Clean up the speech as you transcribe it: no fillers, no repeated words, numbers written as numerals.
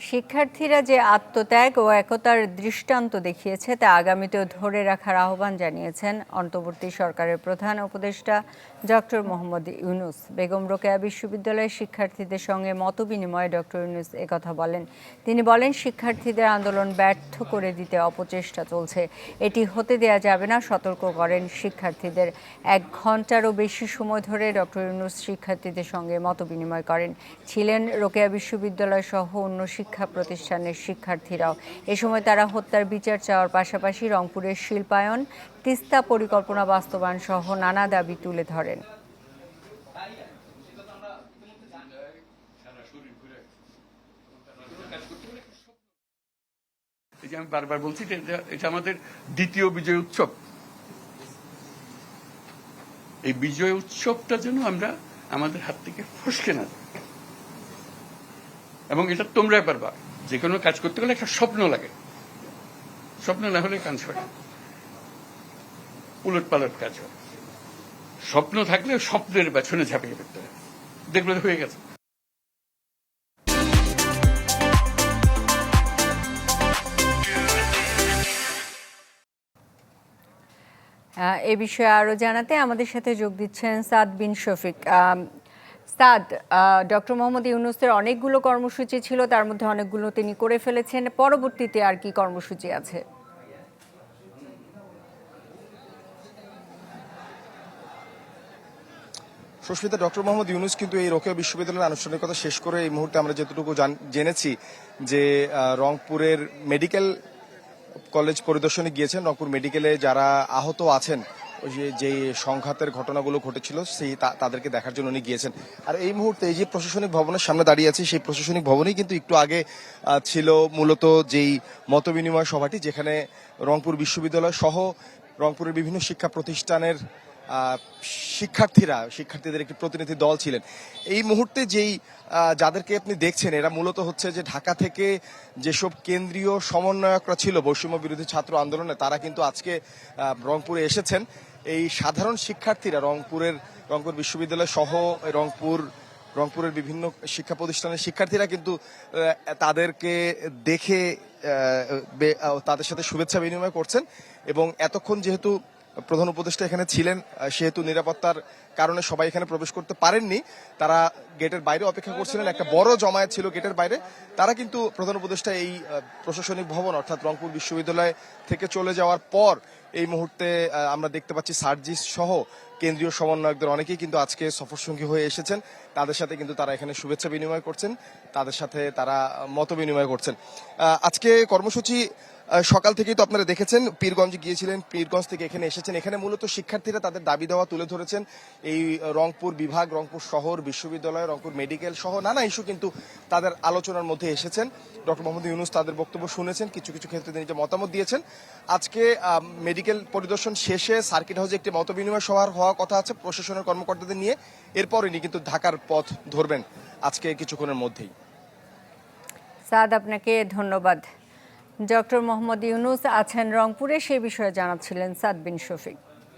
শিক্ষার্থীরা যে আত্মত্যাগ ও একতার দৃষ্টান্ত দেখিয়েছে তা আগামীতেও ধরে রাখার আহ্বান জানিয়েছেন অন্তর্বর্তী সরকারের প্রধান উপদেষ্টা ডক্টর মোহাম্মদ ইউনূস। বেগম রোকেয়া বিশ্ববিদ্যালয়ের শিক্ষার্থীদের সঙ্গে মতবিনিময়ে ডক্টর ইউনূস একথা বলেন। তিনি বলেন, শিক্ষার্থীদের আন্দোলন ব্যর্থ করে দিতে অপচেষ্টা চলছে, এটি হতে দেয়া যাবে না। সতর্ক করেন শিক্ষার্থীদের। 1 ঘন্টারও বেশি সময় ধরে ডক্টর ইউনূস শিক্ষার্থীদের সঙ্গে মতবিনিময় করেন। ছিলেন রোকেয়া বিশ্ববিদ্যালয় সহ অন্য শিক্ষা প্রতিষ্ঠানের শিক্ষার্থীরাও। এ সময় তারা হত্যার বিচার চাওয়ার পাশাপাশি রংপুরের শিল্পায়ন, তিস্তা পরিকল্পনা বাস্তবায়ন সহ নানা দাবি তুলে ধরেন। আমি বারবার বলছি যে এটা আমাদের দ্বিতীয় বিজয় উৎসব। এই বিজয় উৎসবটা যেন আমরা আমাদের হাত থেকে ফসকে না, এবং এটা তোমরাই পারবা। যে কোনো কাজ করতে গেলে একটা স্বপ্ন লাগে, স্বপ্ন না হলে কাজ হয়, উলট পালট কাজ হয়। স্বপ্ন থাকলে স্বপ্নের পেছনে ঝাঁপিয়ে পড়তে হয়, দেখলে হয়ে গেছে। এ বিষয়ে আরো জানাতে আমাদের সাথে যোগ দিচ্ছেন সাদ বিন শফিক। সাদ, ডক্টর মোহাম্মদ ইউনূসের অনেকগুলো কর্মসূচি ছিল, তার মধ্যে অনেকগুলো তিনি করে ফেলেছেন। পরবর্তীতে আর কি কর্মসূচি আছে? সুস্মিতা, ডক্টর মোহাম্মদ ইউনূস কিন্তু এই রোকেয়া বিশ্ববিদ্যালয়ের আনুষ্ঠানিকতা শেষ করে এই মুহূর্তে আমরা যতটুকু জেনেছি যে রংপুরের মেডিকেল কলেজ পরিদর্শনে গিয়েছেন। রংপুর মেডিকেলে যারা আহত আছেন, ওই যে সংঘাতের ঘটনাগুলো ঘটেছিল তাদেরকে দেখার জন্য উনি গিয়েছেন। আর এই মুহূর্তে এই যে প্রশাসনিক ভবনের সামনে দাঁড়িয়ে আছি, সেই প্রশাসনিক ভবনেই কিন্তু একটু আগে ছিল মূলত যেই মতবিনিময় সভাটি, যেখানে রংপুর বিশ্ববিদ্যালয় সহ রংপুরের বিভিন্ন শিক্ষা প্রতিষ্ঠানের শিক্ষার্থীদের একটি প্রতিনিধি দল ছিলেন। এই মুহূর্তে যেই যাদেরকে আপনি দেখছেন, এরা মূলত হচ্ছে যে ঢাকা থেকে যেসব কেন্দ্রীয় সমন্বয়করা ছিল বৈষম্য বিরোধী ছাত্র আন্দোলনে, তারা কিন্তু আজকে রংপুরে এসেছেন। এই সাধারণ শিক্ষার্থীরা রংপুর বিশ্ববিদ্যালয় সহ রংপুরের বিভিন্ন শিক্ষা প্রতিষ্ঠানের শিক্ষার্থীরা কিন্তু তাদেরকে দেখে তাদের সাথে শুভেচ্ছা বিনিময় করছেন। এবং এতক্ষণ যেহেতু প্রধান উপদেষ্টা এখানে ছিলেন, সেহেতু নিরাপত্তার কারণে সবাই এখানে প্রবেশ করতে পারেননি। তারা গেটের বাইরে অপেক্ষা করছিলেন। একটা বড় জমায়েত ছিল গেটের বাইরে। তারা কিন্তু প্রধান উপদেষ্টা এই প্রশাসনিক ভবন অর্থাৎ রংপুর বিশ্ববিদ্যালয় থেকে চলে যাওয়ার পর এই মুহূর্তে আমরা দেখতে পাচ্ছি সার্জিস সহ কেন্দ্রীয় সমন্বয়কদের অনেকেই কিন্তু আজকে সফরসঙ্গী হয়ে এসেছেন। তাদের সাথে কিন্তু তারা এখানে শুভেচ্ছা বিনিময় করছেন, তাদের সাথে তারা মত বিনিময় করছেন। আজকে কর্মসূচি সকাল থেকেই তো আপনারা দেখেছেন, পীরগঞ্জে গিয়েছিলেন, পীরগঞ্জ থেকে এখানে এসেছেন। এখানে মূলত শিক্ষার্থীরা তাদের দাবি দেওয়া তুলে ধরেছেন। এই রংপুর বিভাগ, রংপুর শহর, বিশ্ববিদ্যালয়, রংপুর মেডিকেল সহ নানা ইস্যু কিন্তু তাদের আলোচনার মধ্যে এসেছেন। ডক্টর মোহাম্মদ ইউনূস তাদের বক্তব্য শুনেছেন, কিছু কিছু ক্ষেত্রে তিনি যে মতামত দিয়েছেন। আজকে মেডিকেল পরিদর্শন শেষে সার্কিট হাউসে একটি মতবিনিময় সভা হওয়ার কথা আছে প্রশাসনের কর্মকর্তাদের নিয়ে। এরপর ইনি কিন্তু ঢাকার পথ ধরবেন আজকে কিছুক্ষণের মধ্যেই। সাদ, আপনাকে ধন্যবাদ। ডক্টর মোহাম্মদ ইউনূস আছেন রংপুরে, সে বিষয়ে জানাচ্ছিলেন সাদ বিন শফিক।